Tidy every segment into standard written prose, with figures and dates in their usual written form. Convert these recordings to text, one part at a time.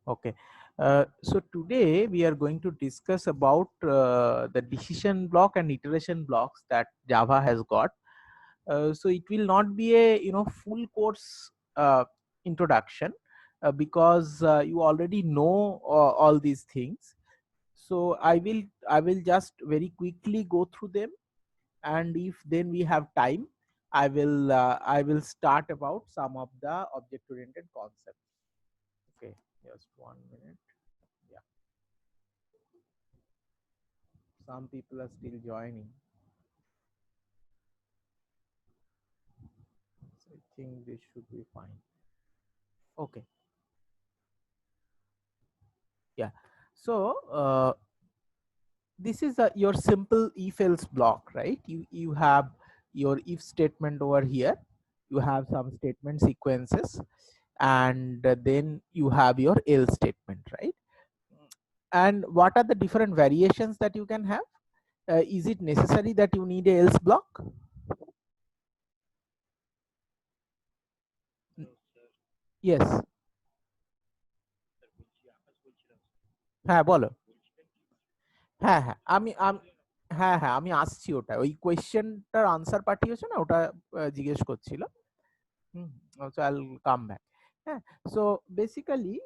Okay. So today we are going to discuss about the decision block and iteration blocks that Java has got. So it will not be a full course introduction because you already know all these things. So I will just very quickly go through them, and if then we have time, I will start about some of the object oriented concepts. Okay, just 1 minute. Yeah, some people are still joining. So I think this should be fine. Okay, yeah. So this is your simple if else block, right? You have your if statement over here. You have some statement sequences, and then you have your else statement, right? And what are the different variations that you can have? Is it necessary that you need a else block? Yes. হ্যাঁ বলো। হ্যাঁ, হ্যাঁ। হ্যাঁ, হ্যাঁ, আমি আসছি ওটা। ওই কোয়েশ্চেনটার আনসার পাঠিয়েছো না? ওটা জিজ্ঞেস করছিল। হুম, so I'll come back. হ্যাঁ, so basically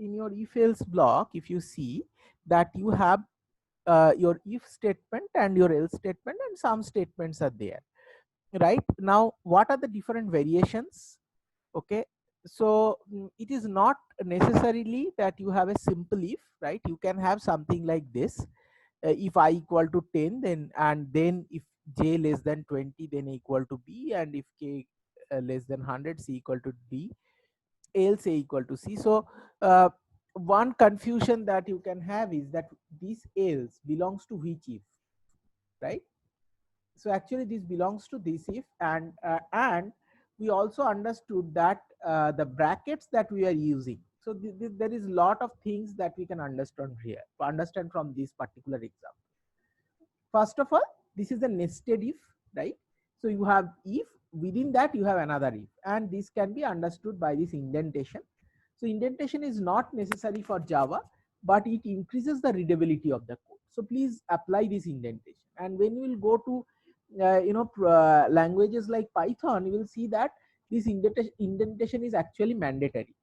in your if else block, if you see that you have your if statement and your else statement and some statements are there, right? Now what are the different variations? Okay, so it is not necessarily that you have a simple if, right? You can have something like this. If I equal to 10, then if j less than 20, then equal to b, and if k less than 100, c equal to d, else a equal to c. So one confusion that you can have is that this else belongs to which if, right? So actually this belongs to this if, and we also understood that the brackets that we are using. So there is a lot of things that we can understand here, understand from this particular example. First of all, this is a nested if, right? So you have if, within that you have another if, and this can be understood by this indentation. So indentation is not necessary for Java, but it increases the readability of the code. So please apply this indentation. And when you will go to languages like Python, you will see that this indentation is actually mandatory.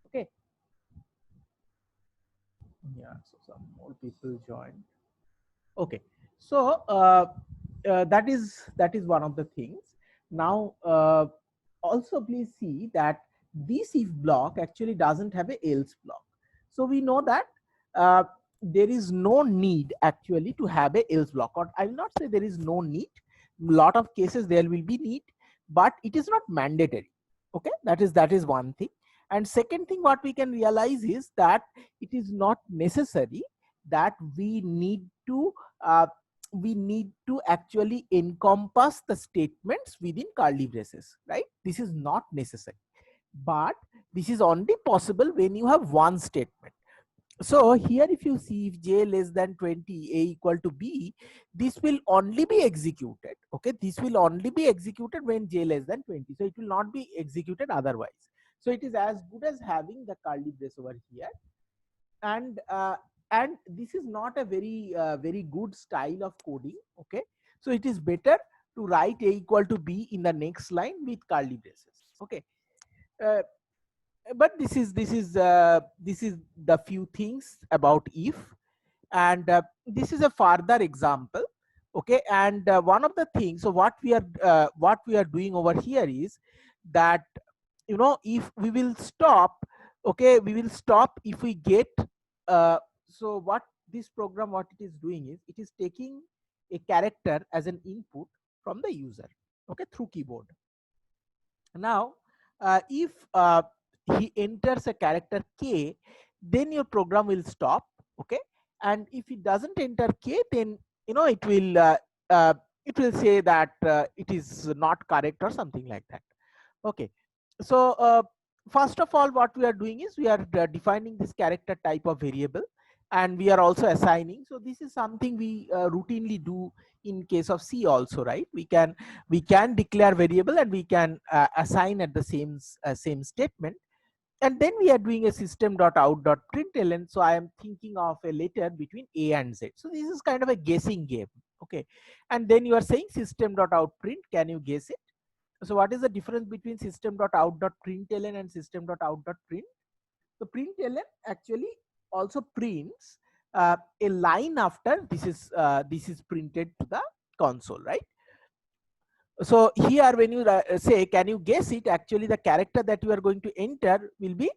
Okay. Yeah. So some more people join. Okay, so that is one of the things. Now also please see that this if block actually doesn't have a else block. So we know that uh, there is no need actually to have a else block, or I will not say there is no need. Lot of cases there will be need, but it is not mandatory. Okay, that is one thing. And second thing what we can realize is that it is not necessary that uh, we need to actually encompass the statements within curly braces, right? This is not necessary, but this is only possible when you have one statement. So here if you see, if j less than 20, a equal to b, this will only be executed. Okay, this will only be executed when j less than 20, so it will not be executed otherwise. So it is as good as having the curly brace over here. And this is not a very good style of coding. Okay, so it is better to write a equal to b in the next line with curly braces. Okay, uh, but this is the few things about if. And this is a further example. Okay, and one of the things, so what we are doing over here is that, if we will stop, okay, we will stop if we get uh, so what this program, what it is doing is, it is taking a character as an input from the user, okay, through keyboard. Now if he enters a character k, then your program will stop. Okay, and if it doesn't enter k, then uh, it will say that it is not correct or something like that. Okay, so first of all, what we are doing is we are defining this character type of variable, and we are also assigning. So this is something we routinely do in case of C also, right? We can declare variable, and we can assign at the same statement. And then we are doing a system.out.println. So I am thinking of a letter between A and Z. So this is kind of a guessing game. Okay. And then you are saying system.out.print. Can you guess it? So what is the difference between system.out.println and system.out.print? So println actually also prints a line after this is printed to the console, right? So here when you say can you guess it, actually the character that you are going to enter will be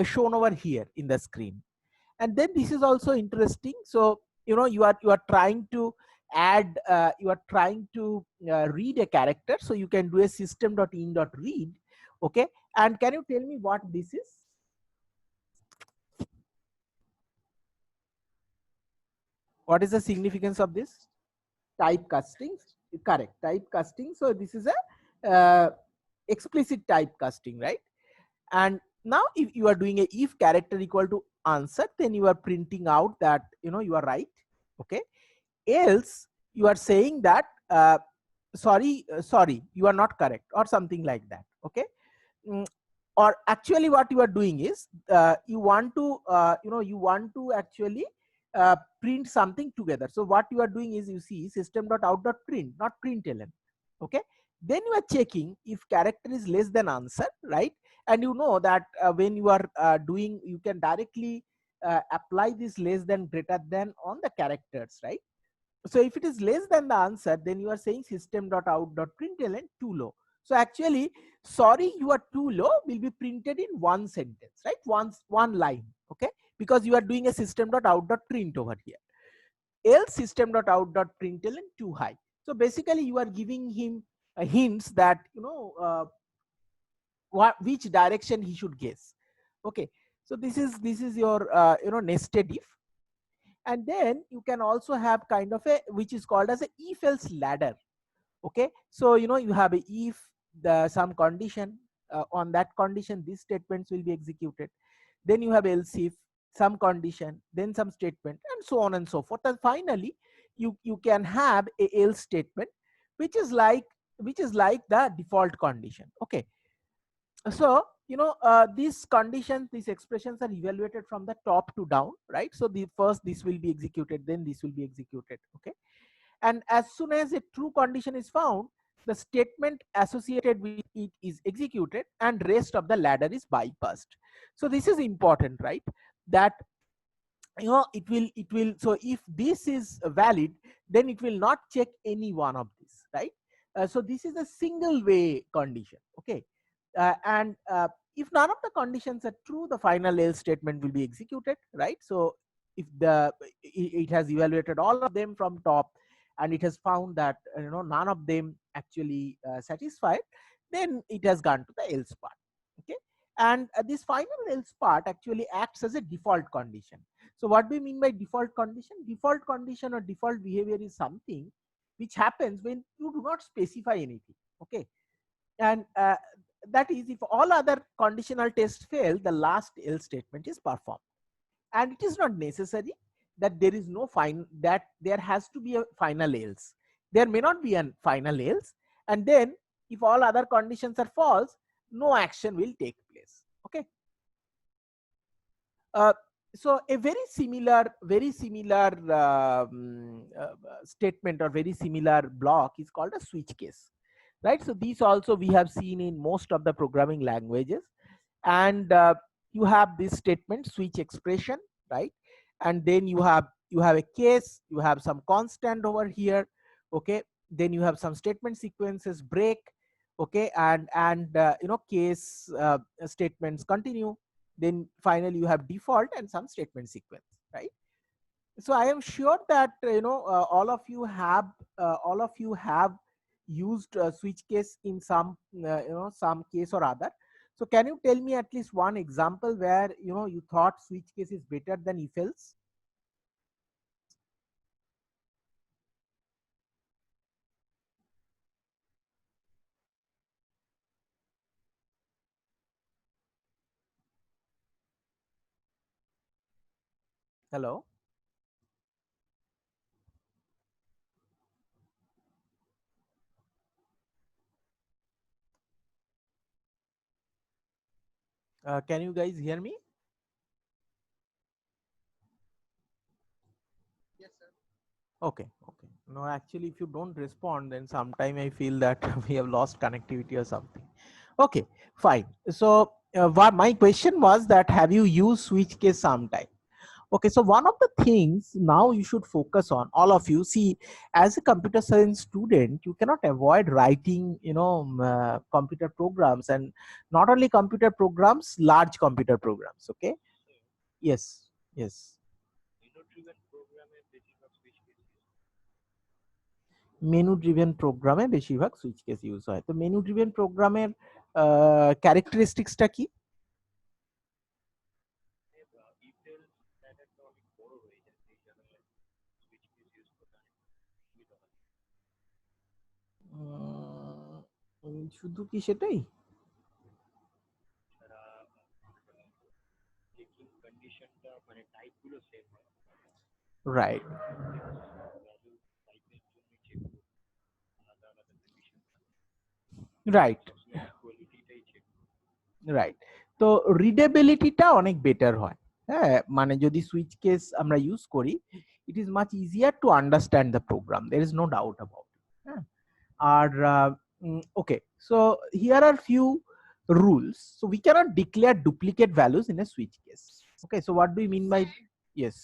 shown over here in the screen. And then this is also interesting. So you know you are trying to add you are trying to read a character, so you can do a system.in.read. Okay, and can you tell me what this is? What is the significance of this? Typecasting. Correct, typecasting. So this is a explicit typecasting, right? And now if you are doing a if character equal to answer, then you are printing out that you know you are right. Okay, else you are saying that sorry, you are not correct, or something like that. Okay. Mm, or actually what you are doing is you want to you want to actually print something together. So what you are doing is, you see system.out.print, not println. Okay, then you are checking if character is less than answer, right? And you know that when you are doing, you can directly apply this less than greater than on the characters, right? So if it is less than the answer, then you are saying system.out.println too low. So actually, sorry, you are too low will be printed in one sentence, right? One line. Okay, because you are doing a system.out.print over here. Else system.out.println too high. So basically you are giving him hints that which direction he should guess. Okay, so this is your nested if. And then you can also have kind of a, which is called as a if else ladder. Okay, so you have a if the some condition, on that condition these statements will be executed. Then you have else if some condition, then some statement, and so on and so forth. And finally you can have a else statement, which is like the default condition. Okay, so these conditions, these expressions are evaluated from the top to down, right? So the first this will be executed, then this will be executed. Okay, and as soon as a true condition is found, the statement associated with it is executed and rest of the ladder is bypassed. So this is important, right? That it will so if this is valid, then it will not check any one of these, right? So this is a single way condition. Okay, and if none of the conditions are true, the final else statement will be executed, right? So if it has evaluated all of them from top, and it has found that none of them actually satisfied, then it has gone to the else part. Okay, and this final else part actually acts as a default condition. So what do you mean by default condition? Default condition or default behavior is something which happens when you do not specify anything. Okay, and that is, if all other conditional tests fail, the last else statement is performed. And it is not necessary that there is no that there has to be a final else. There may not be a final else, and then if all other conditions are false, no action will take place. Okay. uh, so a very similar statement or very similar block is called a switch case, right? So these also we have seen in most of the programming languages. And you have this statement switch expression, right? And then you have a case, you have some constant over here. Okay, then you have some statement sequences break. Okay, and case statements continue. Then finally you have default and some statement sequence, right? So I am sure that all of you have used switch case in some case or other. So can you tell me at least one example where you thought switch case is better than if else? Hello. Can you guys hear me? Yes, sir. Okay, okay. No, actually, if you don't respond, then sometime I feel that we have lost connectivity or something. Okay, fine. So, my question was that have you used switch case sometime? Okay, so one of the things now you should focus on, all of you, see, as a computer science student, you cannot avoid writing, computer programs, and not only computer programs, large computer programs. Okay. Yes. Yes. Menu driven প্রোগ্রামে বেশিরভাগ switch case use হয়। তো menu driven প্রোগ্রামের ক্যারেক্টারিস্টিক্সটা কি? শুধু কি সেটাই? Right, right, right. তো রিডেবিলিটিটা অনেক বেটার হয়। হ্যাঁ, মানে যদি সুইচ কেস আমরা ইউজ করি, it is much easier to understand the program, there is no doubt about it. হ্যাঁ, আর okay, so here are few rules. So we cannot declare duplicate values in a switch case. Okay, so what do you mean by? Yes.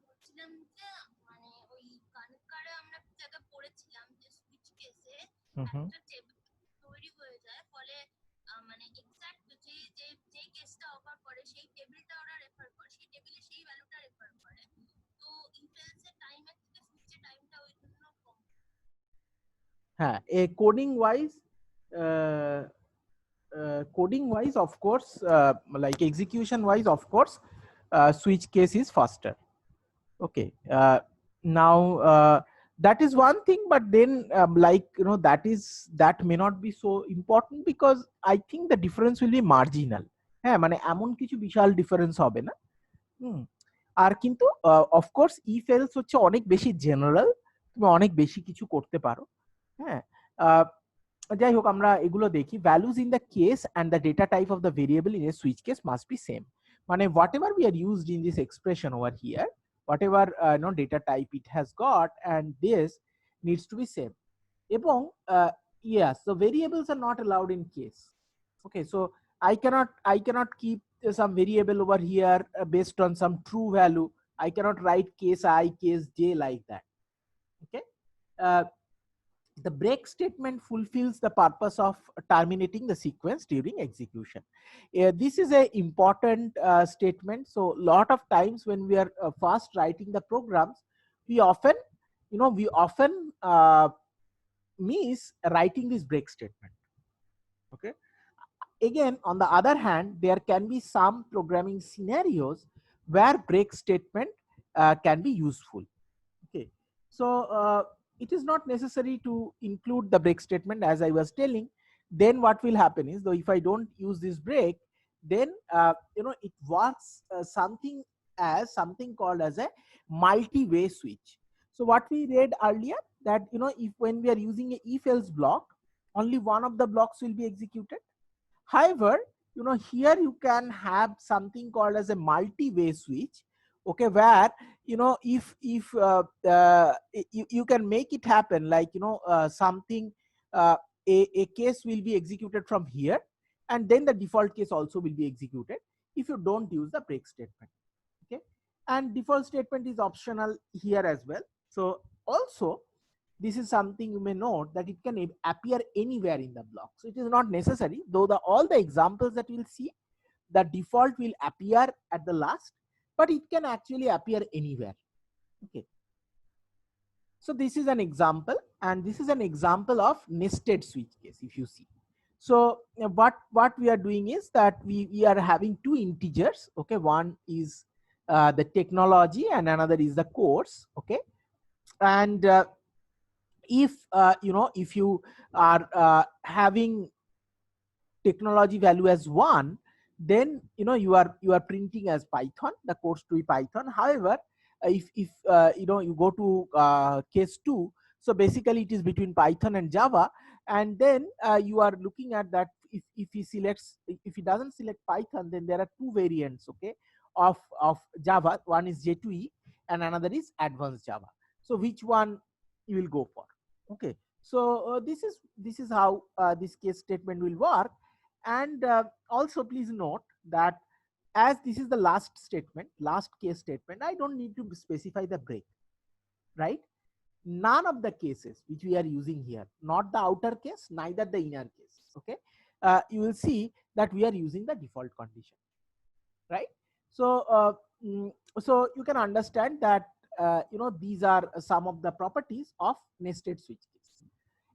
বলছিলাম যে মানে ওই কানকারে আমরা যেটা পড়েছিলাম যে সুইচ কেসে একটা টেবিল তৈরি হয়ে যায়, ফলে মানে এক্সাক্ট যে কেসটা অফার করে সেই টেবিলটা ওরা রেফার করে, সেই টেবিলে সেই ভ্যালুটা রেফার করে। তো ইনফেলসের টাইমের থেকে সুইচের টাইমটা ওই জন্য কম। হ্যাঁ, এ coding wise, of course, like execution wise, of course, switch case is faster. Okay. Now, that is one thing, but then like that may not be so important, because I think the difference will be marginal. হ্যাঁ, মানে এমন কিছু বিশাল difference হবে না। আর কিন্তু of course if else হচ্ছে অনেক বেশি জেনারেল, তুমি অনেক বেশি কিছু করতে পারো। হ্যাঁ, যাই হোক, আমরা এগুলো দেখি। Values in the case and the data type of the variable in a switch case must be same. মানে whatever we are used in this expression over here, whatever data type it has got, and this needs to be same. Ebong, yes, so variables are not allowed in case. Okay, so I cannot keep some variable over here based on some true value. I cannot write case I, case j like that. Okay. uh, the break statement fulfills the purpose of terminating the sequence during execution. This is a important statement. So lot of times when we are fast writing the programs, we often miss writing this break statement. Okay. Again, on the other hand, there can be some programming scenarios where break statement can be useful. Okay, so it is not necessary to include the break statement, as I was telling. Then what will happen is, though, if I don't use this break, then it works something called as a multi-way switch. So what we read earlier, that if when we are using a if else block, only one of the blocks will be executed. However, here you can have something called as a multi-way switch. Okay, where if you can make it happen, like something, a case will be executed from here, and then the default case also will be executed if you don't use the break statement. Okay, and default statement is optional here as well. So also, this is something you may note, that it can appear anywhere in the block. So it is not necessary, though all the examples that we'll see, the default will appear at the last, but it can actually appear anywhere. Okay. So this is an example, and this is an example of nested switch case, if you see. So what we are doing is that we are having two integers. Okay, one is the technology and another is the course. Okay, and if if you are having technology value as 1, then you are printing as Python, the course to be Python. However, if you go to case 2, so basically it is between Python and Java, and then you are looking at that if he selects, if he doesn't select Python, then there are two variants, okay, of Java. One is J2E and another is advanced Java. So which one you will go for? Okay, so this is how this case statement will work. And also please note that as this is the last statement, last case statement, I don't need to specify the break, right? None of the cases which we are using here, not the outer case, neither the inner case, okay, you will see that we are using the default condition, right? So so you can understand that these are some of the properties of nested switch case.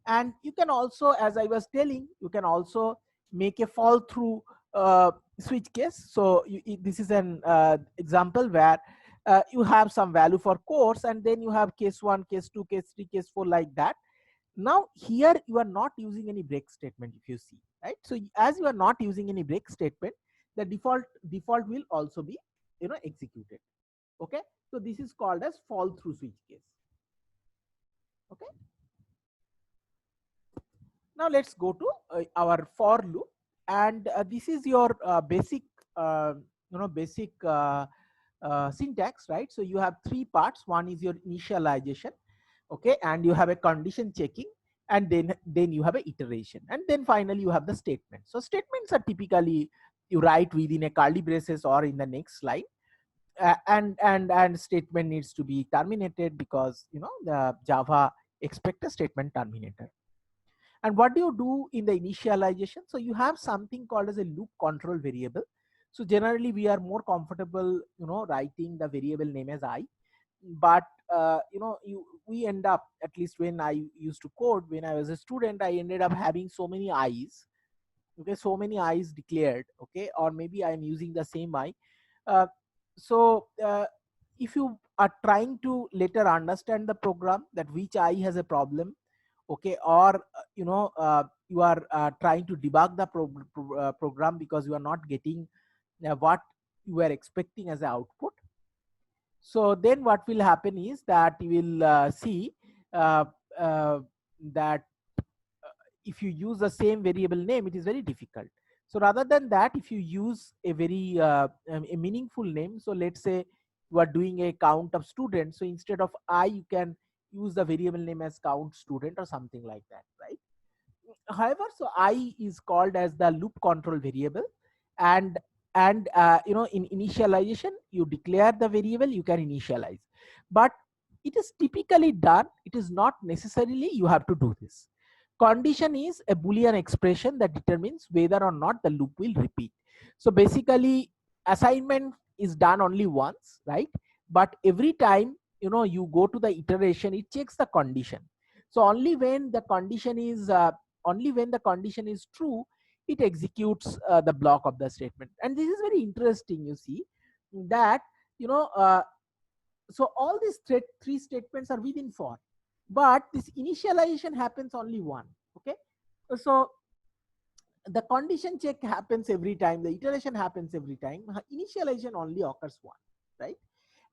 And you can also, as I was telling, you can also make a fall through switch case. So this is an example where you have some value for course, and then you have case 1, case 2, case 3, case 4, like that. Now here you are not using any break statement, if you see, right? So as you are not using any break statement, the default will also be executed. Okay, so this is called as fall through switch case. Okay, now let's go to our for loop, and this is your basic basic syntax, right? So you have three parts. One is your initialization, okay, and you have a condition checking, and then you have a iteration, and then finally you have the statement. So statements are typically you write within a curly braces or in the next line. And statement needs to be terminated because the Java expect a statement terminator. And what do you do in the initialization? So you have something called as a loop control variable. So generally we are more comfortable writing the variable name as I, but we end up, at least when I used to code when I was a student, I ended up having so many I's, okay, so many I's declared, okay, or maybe I'm using the same I. uh, so if you are trying to later understand the program that which I has a problem, okay, or you are trying to debug the program because you are not getting what you were expecting as an output. So then what will happen is that you will see uh, uh, that if you use the same variable name, it is very difficult. So rather than that, if you use a very a meaningful name, so let's say you are doing a count of students, so instead of I, you can use the variable name as count student or something like that, right? However, so I is called as the loop control variable, and in initialization you declare the variable, you can initialize, but it is typically done, it is not necessarily you have to do this. Condition is a Boolean expression that determines whether or not the loop will repeat. So basically assignment is done only once, right? But every time you go to the iteration, it checks the condition. So only when the condition is true, it executes the block of the statement. And this is very interesting, you see that so all these three statements are within for, but this initialization happens only one. Okay, so the condition check happens every time, the iteration happens every time, initialization only occurs one, right?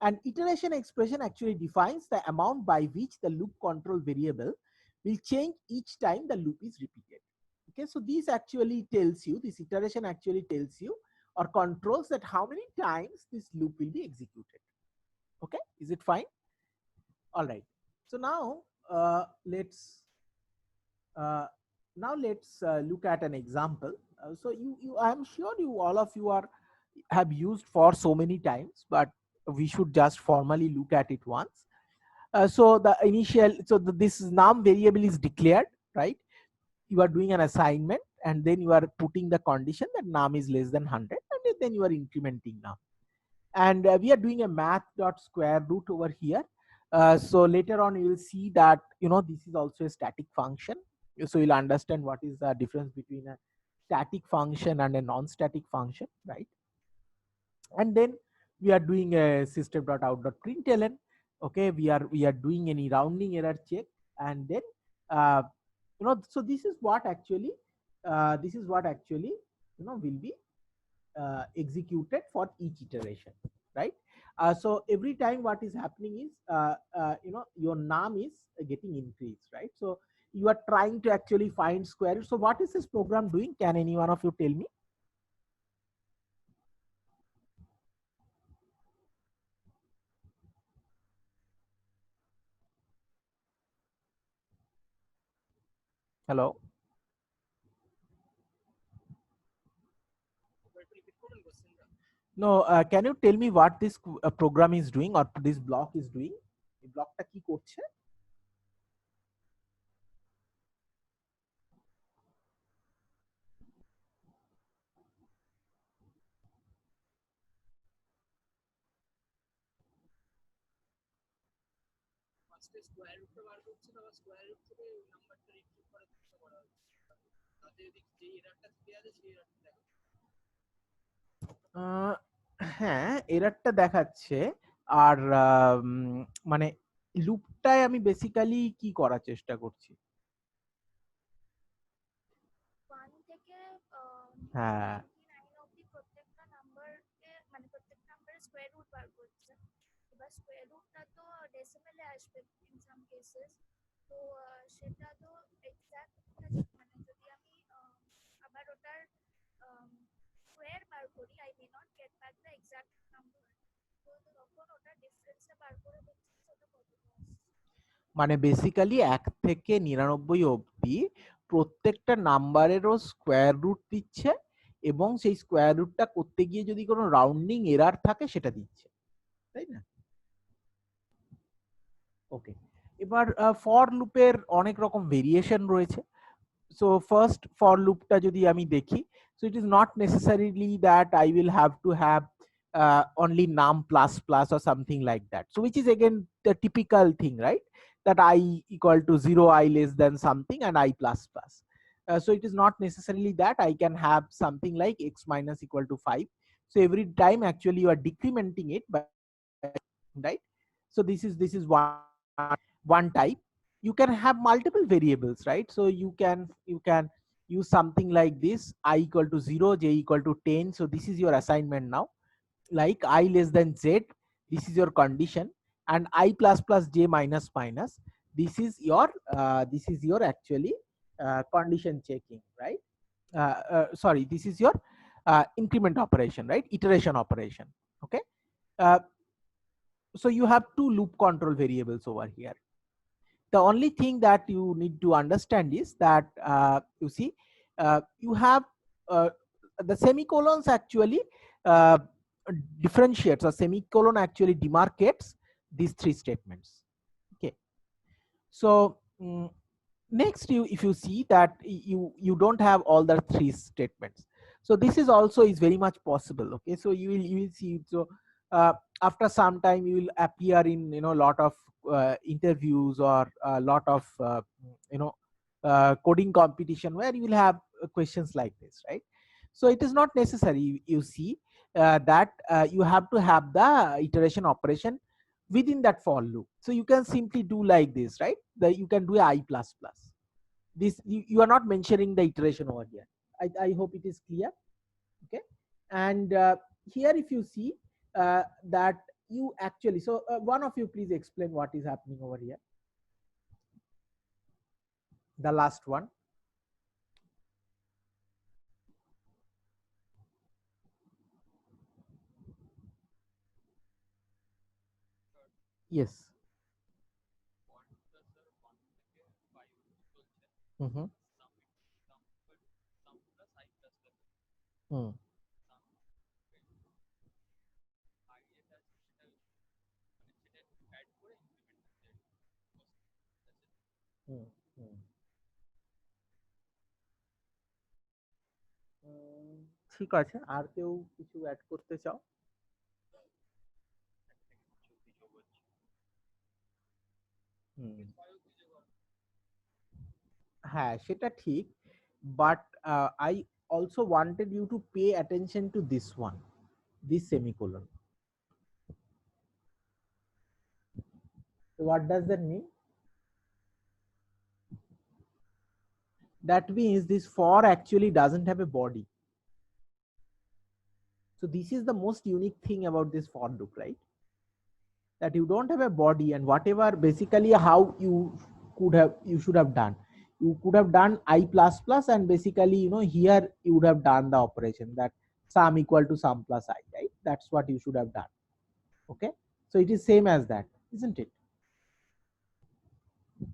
And iteration expression actually defines the amount by which the loop control variable will change each time the loop is repeated. Okay, so this actually tells you, this iteration actually tells you or controls that how many times this loop will be executed. Okay, is it fine? All right, so let's uh, look at an example. So I'm sure you all of you have used for so many times, but we should just formally look at it once. So the initial, so this num variable is declared, right? You are doing an assignment, and then you are putting the condition that num is less than 100, and then you are incrementing num. And we are doing a math dot square root over here. So later on you will see that this is also a static function. So you'll understand what is the difference between a static function and a non-static function, right? And then we are doing a system.out.println. Okay, we are doing any rounding error check, and then so this is what actually will be executed for each iteration, right? So every time what is happening is your num is getting increased, right? So you are trying to actually find square root. So what is this program doing? Can any one of you tell me? Hello? No, can you tell me what this program is doing or this block is doing? এই ব্লকটা কি করছে? হ্যাঁ, এররটা দেখাচ্ছে। আর মানে লুপটায় আমি basically কি করার চেষ্টা করছি? হ্যাঁ। প্রত্যেকটা নাম্বারকে মানে প্রত্যেকটা নাম্বারের স্কয়ার রুট বার করছে। এবার স্কয়ার রুটটা তো ডেসিমেলে আসবে ইন সাম কেসেস। তো সেটা তো এক্সাক্ট মানে যদি আমি আবার ওটার স্কয়ার বার করি, I may not get back the exact number. তো তখন ওটা ডিফারেন্সটা বার করে দেখছি সেটা কত আসছে। মানে বেসিক্যালি 1 থেকে 99 অবধি প্রত্যেকটা নাম্বারেরও স্কয়ার রুট দিচ্ছে এবং সেই স্কয়ার রুটটা করতে গিয়ে যদি কোনো রাউন্ডিং এরার থাকে সেটা দিচ্ছে, তাই না? ওকে, এবার ফর লুপের অনেক রকম ভেরিয়েশন রয়েছে। সো ফার্স্ট ফর লুপটা যদি আমি দেখি, so it is not necessarily that I will have to have only num plus plus or something like that, so which is again the typical thing, right? That I equal to 0, I less than something, and I plus plus. So it is not necessarily that. I can have something like x minus equal to 5. So every time actually you are decrementing it by, right? So this is one type. You can have multiple variables, right? So you can use something like this: I equal to 0, j equal to 10. So this is your assignment now. Like I less than z, this is your condition, and I plus plus j minus minus, this is your actually condition checking, right? Sorry, this is your increment operation, right? Iteration operation. Okay. uh, so you have two loop control variables over here. The only thing that you need to understand is that you see you have the semicolons actually uh, differentiates, or semicolon actually demarcates these three statements. Okay, so next, if you see that you don't have all the three statements, so this is also is very much possible. Okay, so you will see. So after some time you will appear in a lot of interviews or a lot of coding competition where you will have questions like this, right? So it is not necessary, you see, that you have to have the iteration operation within that for loop. So you can simply do like this, right? You can do a I plus plus. This you are not mentioning the iteration over here. I hope it is clear. Okay, and here if you see that you actually, so one of you please explain what is happening over here. The last one. Yes. Mm-hmm. Hmm. Hmm. Hmm. ঠিক আছে, আর কেউ কিছু add করতে চাও? হ্যাঁ, সেটা ঠিক, but I also wanted you to pay attention to this one, this semicolon. So what does that mean? That means this for actually doesn't have a body. So this is the most unique thing about this for loop, right? That you don't have a body, and whatever basically how you should have done. you could have done I plus plus, and basically, you know, here you would have done the operation that sum equal to sum plus I, right? That's what you should have done. Okay, so it is same as that, isn't it?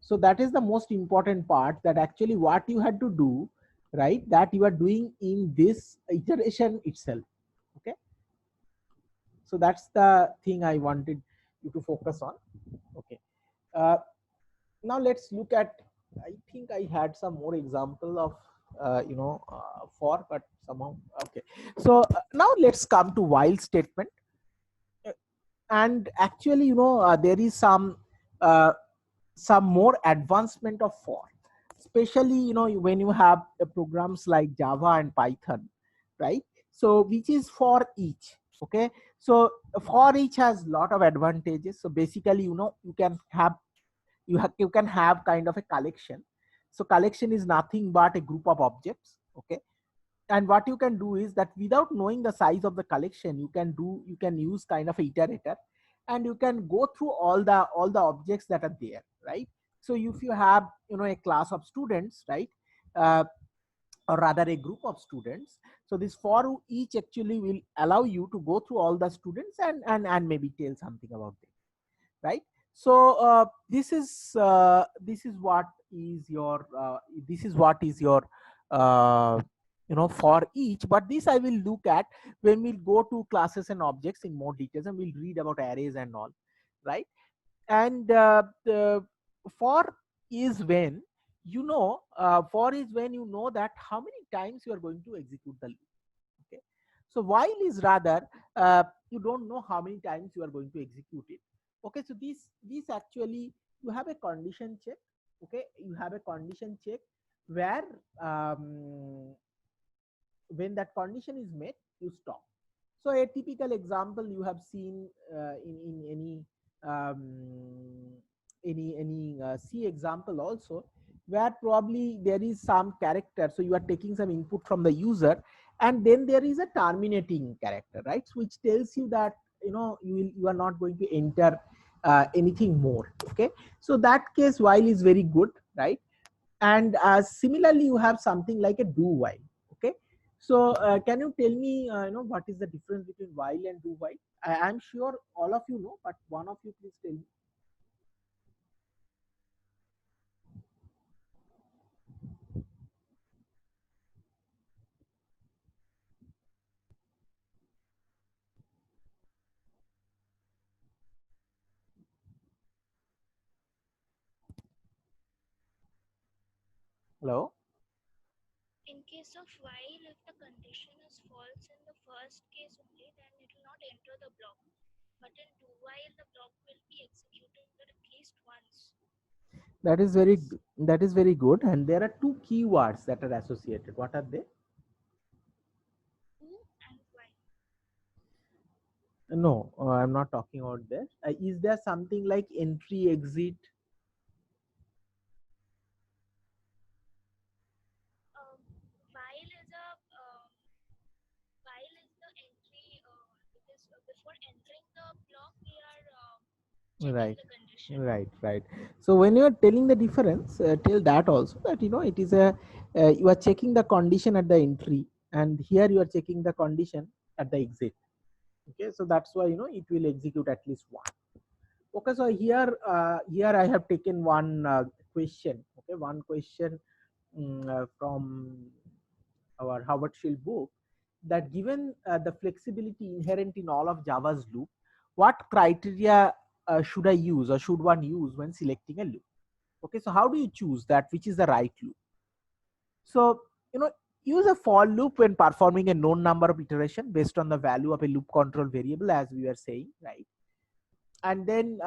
So that is the most important part, that actually what you had to do, right, that you are doing in this iteration itself. Okay, so that's the thing I wanted you to focus on. Okay, now let's look at, I think I had some more example of for, but somehow, okay. So now let's come to while statement. And actually, you know, there is some more advancement of for, especially, you know, when you have programs like Java and Python, right? So which is for each. Okay, so for each has a lot of advantages. So basically, you know, you can have, you can have kind of a collection. So collection is nothing but a group of objects. Okay, and what you can do is that without knowing the size of the collection, you can use kind of a iterator, and you can go through all the objects that are there, right? So if you have, you know, a class of students, right, uh, or rather a group of students, so this for each actually will allow you to go through all the students and maybe tell something about them, right? So this is what is your this is what is your uh, you know, for each. But this I will look at when we'll go to classes and objects in more details, and we'll read about arrays and all, right? And the for is when, you know, for is when you know that how many times you are going to execute the loop. Okay, so while is rather, you don't know how many times you are going to execute it. Okay, so this actually, you have a condition check. Okay, you have a condition check where when that condition is met, you stop. So a typical example you have seen in any C example also, where probably there is some character. So you are taking some input from the user, and then there is a terminating character, right? Which tells you that, you know, you are not going to enter anything more. Okay, so that case while is very good, right? And similarly, you have something like a do while. Okay, so can you tell me, you know, what is the difference between while and do while? I'm sure all of you know, but one of you please tell me. Hello. In case of while, if the condition is false in the first case only, then it will not enter the block. But in do while, the block will be executed at least once. That is very good. And there are two keywords that are associated. What are they? Do and while. No, I'm not talking about that. Is there something like entry, exit? Um, while is a while is the entry, because before entering the block, we are checking Right, the condition. right. So when you are telling the difference, tell that also, that, you know, it is a you are checking the condition at the entry, and here you are checking the condition at the exit. Okay, so that's why, you know, it will execute at least one. Okay, so here I have taken one question. Okay, one question from our Howard Shield book, that given the flexibility inherent in all of Java's loop, what criteria should I use, or should one use when selecting a loop? Okay, so how do you choose that which is the right loop? So, you know, use a for loop when performing a known number of iteration based on the value of a loop control variable, as we were saying, right? And then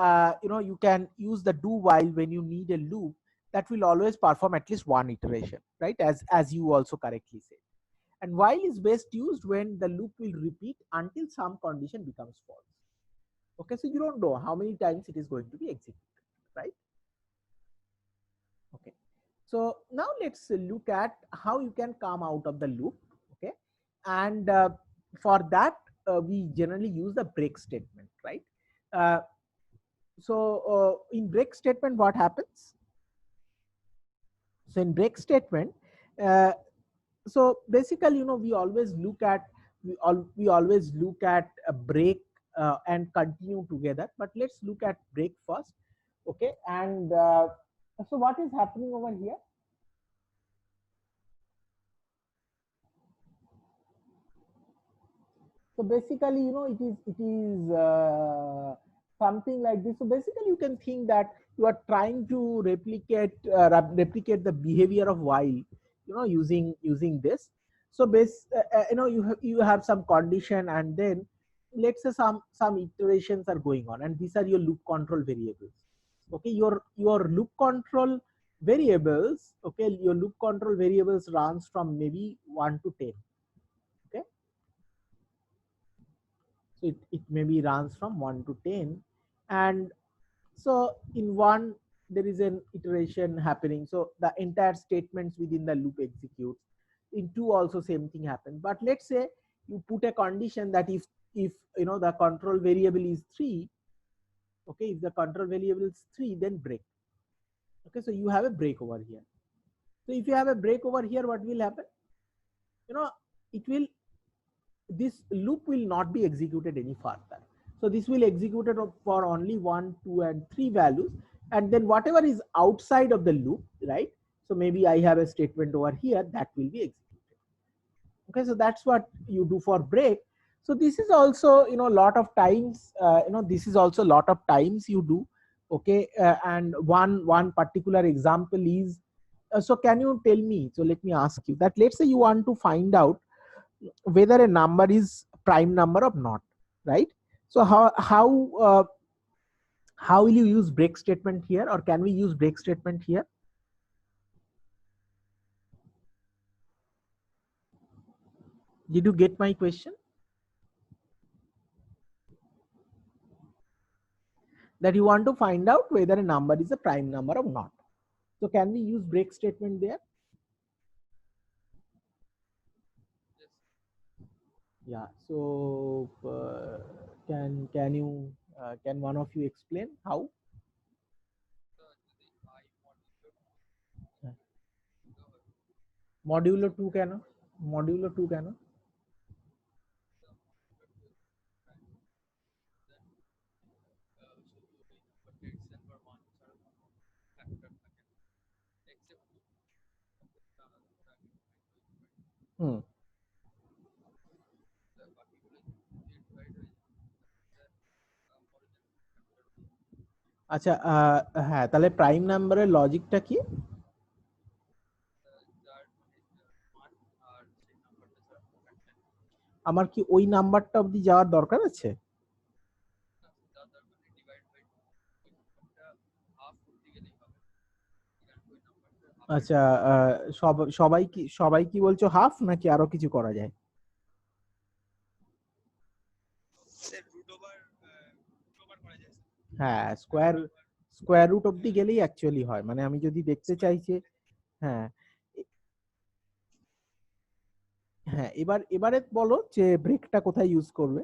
you know, you can use the do while when you need a loop that will always perform at least one iteration, right? As you also correctly said. And while is best used when the loop will repeat until some condition becomes false. Okay, so you don't know how many times it is going to be executed, right? Okay, so now let's look at how you can come out of the loop. Okay, and for that we generally use the break statement, right? uh, so in break statement, what happens? So in break statement, uh, so basically, we always look at a break and continue together. But let's look at break first, okay? And so what is happening over here? So basically, it is something like this. So basically, you can think that you are trying to replicate the behavior of while, using this. So you have some condition, and then let's say some iterations are going on, and these are your loop control variables. Okay, your loop control variables. Okay, your loop control variables runs from maybe 1 to 10. Okay. So it maybe runs from 1 to 10. And so in one, there is an iteration happening. So the entire statements within the loop executes. In two also same thing happens. But let's say you put a condition that if the control variable is 3, okay, if the control variable is 3, then break. Okay, so you have a break over here. So if you have a break over here, what will happen? This loop will not be executed any further. So this will execute it for only 1, 2, and 3 values, and then whatever is outside of the loop, right? So maybe I have a statement over here that will be executed. Okay, so that's what you do for break. So this is also lot of times this is also lot of times you do. Okay, and one particular example is so can you tell me, so let me ask you that, let's say you want to find out whether a number is prime number or not, right? So how will you use break statement here, or can we use break statement here? Did you get my question? That you want to find out whether a number is a prime number or not. So can we use break statement there? Yeah. So can one of you explain how? Modulo 2 কেন? Modulo 2 কেন? হুম। আচ্ছা, হ্যাঁ, তাহলে prime নাম্বারের লজিকটা কি? আমার কি ওই নাম্বারটা অবধি যাওয়ার দরকার আছে? আচ্ছা, সবাই কি বলছো হাফ, নাকি আরো কিছু করা যায়? হ্যাঁ, স্কোয়ার রুট অবধি গেলেই অ্যাকচুয়ালি হয়, মানে আমি যদি দেখতে চাইছি। হ্যাঁ, হ্যাঁ, এবারে বলো যে ব্রেকটা কোথায় ইউজ করবে?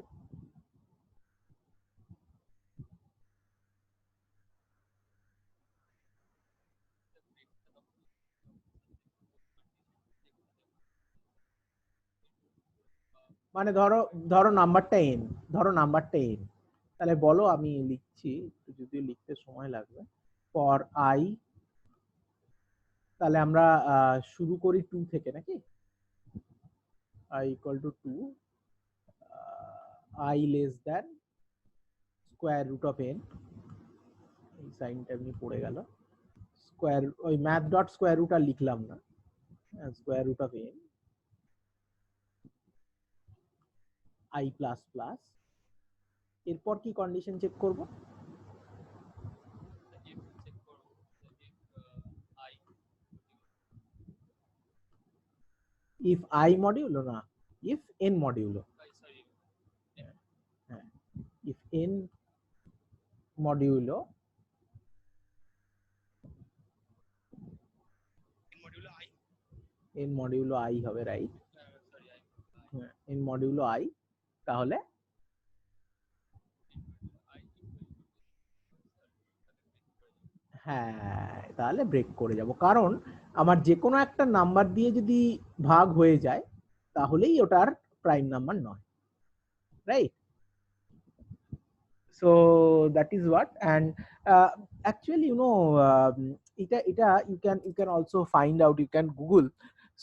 মানে ধরো নাম্বারটা এন, তাহলে বলো, আমি লিখছি, যদিও লিখতে সময় লাগবে। ফর আই, তাহলে আমরা শুরু করি 2 থেকে, নাকি? I equal to 2, I less than square root of n, এই সাইনটা এমনি পড়ে গেল, স্কোয়ার, ওই ম্যাথ ডট স্কোয়ার রুট আর লিখলাম না, square root of n i plus plus. এরপর কি কন্ডিশন চেক করব? if I মডিউলো, না, if n মডিউলো, হ্যাঁ, if n মডিউলো i হবে, রাইট? n মডিউলো i, তাহলে হ্যাঁ, তাহলে ব্রেক করে যাব, কারণ আমার যে কোনো একটা নাম্বার দিয়ে যদি ভাগ হয়ে যায় তাহলেই ওটার প্রাইম নাম্বার নয়, right? So that is what. And actually এটা you can also find out, you can google.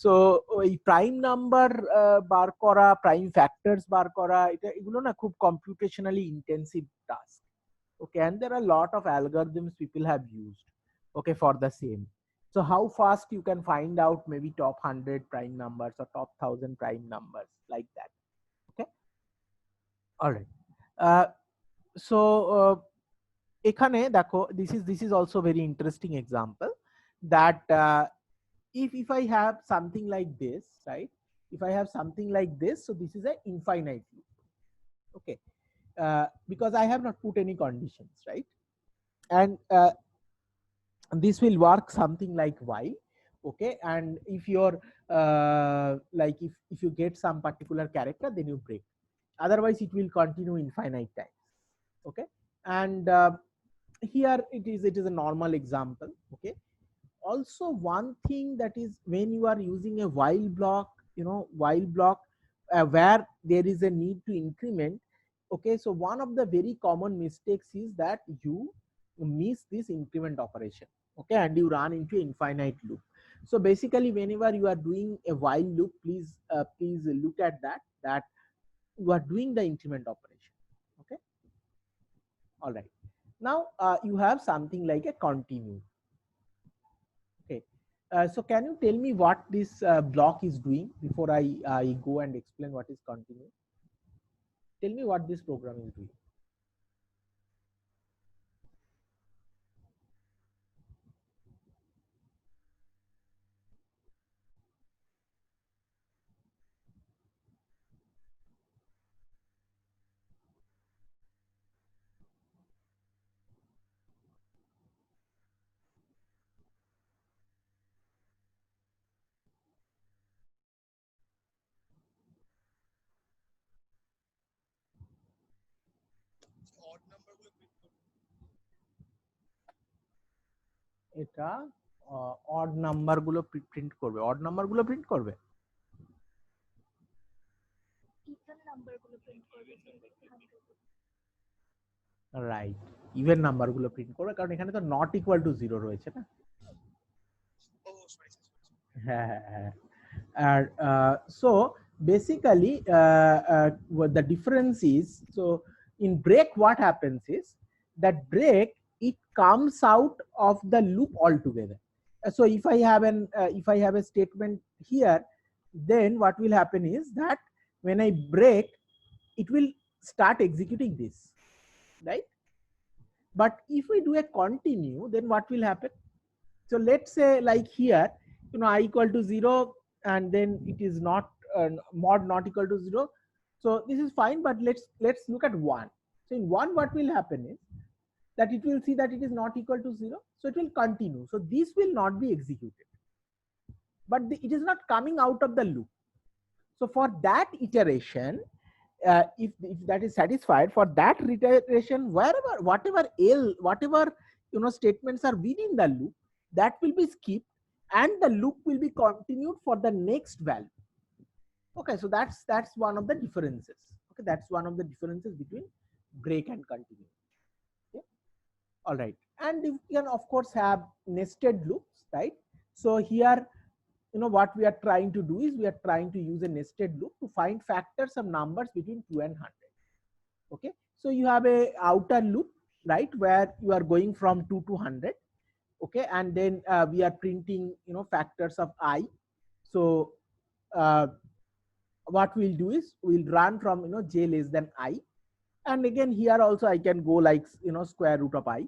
So ওই প্রাইম নাম্বার বার করা, প্রাইম ফ্যাক্টরস বার করা, এগুলো না খুব computationally intensive task. Okay, and there are a lot of algorithms people have used, okay, for the same. So how fast you can find out maybe top 100 prime numbers or top 1000 prime numbers, like that. Okay, all right. So এখানে দেখো, this is also very interesting example that if I have something like this, right? If I have something like this, so this is an infinite loop. Okay, because I have not put any conditions, right? And this will work something like while. Okay, and if you're like if you get some particular character, then you break, otherwise it will continue infinite times. Okay, and here it is a normal example. Okay, also one thing that is, when you are using a while block, while block where there is a need to increment. Okay, so one of the very common mistakes is that you miss this increment operation. Okay, and you run into infinite loop. So basically whenever you are doing a while loop, please look at that you are doing the increment operation. Okay, all right. Now you have something like a continue. Okay, so can you tell me what this block is doing before I go and explain what is continue? Tell me what this program is doing. এটা odd number গুলো print করবে, odd number গুলো print করবে। Right, even number গুলো print করবে, কারণ এখানে তো নট ইকুয়াল টু 0 রয়েছে না। হ্যাঁ হ্যাঁ হ্যাঁ। আর so basically what the difference is, so in break what happens is that break, it comes out of the loop altogether. So if I have a statement here, then what will happen is that when I break, it will start executing this, right? But if we do a continue, then what will happen? So let's say like here, I equal to 0, and then it is not mod not equal to 0. So this is fine, but let's look at 1. So in 1, what will happen is that it will see that it is not equal to 0, so it will continue. So this will not be executed, but it is not coming out of the loop. So for that iteration, if that is satisfied, for that iteration, whatever statements are within the loop, that will be skipped, and the loop will be continued for the next value. Okay, so that's one of the differences. Okay, that's one of the differences between break and continue. Okay, all right. And you can of course have nested loops, right? So here, what we are trying to do is we are trying to use a nested loop to find factors of numbers between 2 and 100. Okay, so you have a outer loop, right, where you are going from 2 to 100. Okay, and then we are printing factors of I. So what we'll do is we'll run from j less than I, and again here also I can go like square root of I.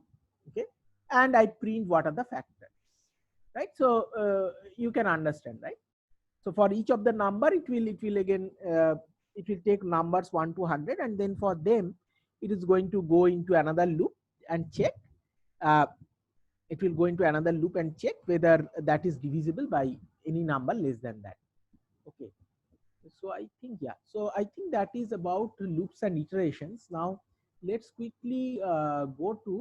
Okay, and I print what are the factors, right? So you can understand, right? So for each of the number, it will again it will take numbers 1 to 100, and then for them it is going to go into another loop and check. It will go into another loop and check whether that is divisible by any number less than that. Okay, so I think that is about loops and iterations. Now let's quickly go to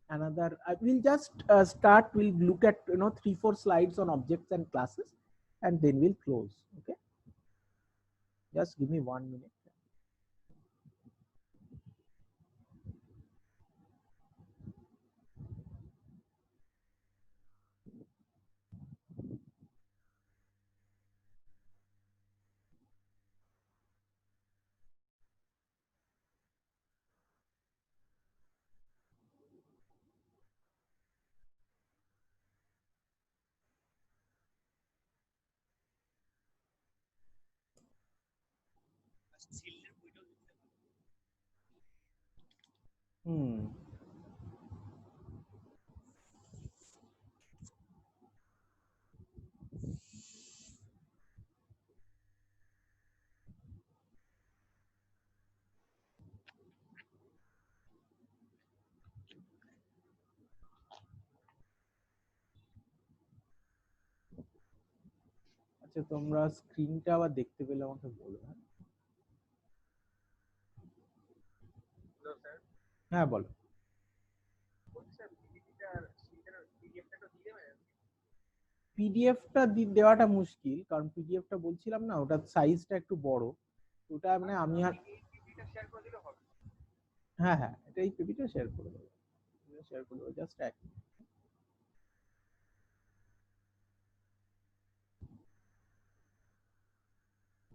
another. We'll just start. We'll look at 3-4 slides on objects and classes, and then we'll close. Okay. Just give me 1 minute. Hmm. আচ্ছা, তোমরা স্ক্রিনটা আবার দেখতে পেলে আমাকে বলো। হ্যাঁ, বলো। পিডিএফটা দেওয়াটা মুশকিল, কারণ পিডিএফটা বলছিলাম না, ওটার সাইজটা একটু বড়। ওটা মানে আমি আর হ্যাঁ, হ্যাঁ, এটা এই পিপিটা শেয়ার করে দেবো। শেয়ার করে দেবো, জাস্ট এক।